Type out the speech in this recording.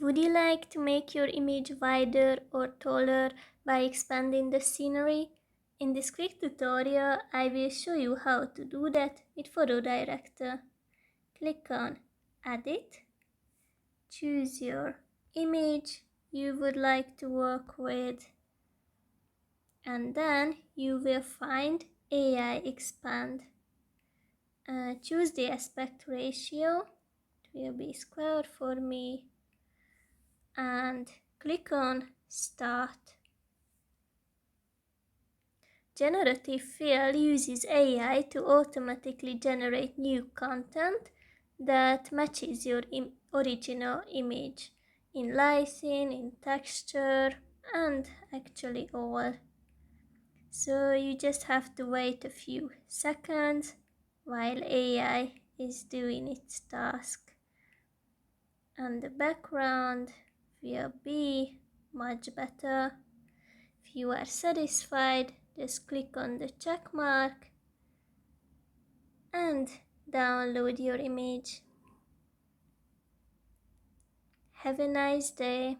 Would you like to make your image wider or taller by expanding the scenery? In this quick tutorial, I will show you how to do that with PhotoDirector. Click on Edit, choose your image you would like to work with, and then you will find AI Expand. Choose the aspect ratio, it will be square for me, and click on Start. Generative Fill uses AI to automatically generate new content that matches your original image in lighting, in texture, and actually all. So you just have to wait a few seconds while AI is doing its task. And the background will be much better. If you are satisfied, just click on the check mark and download your image. Have a nice day.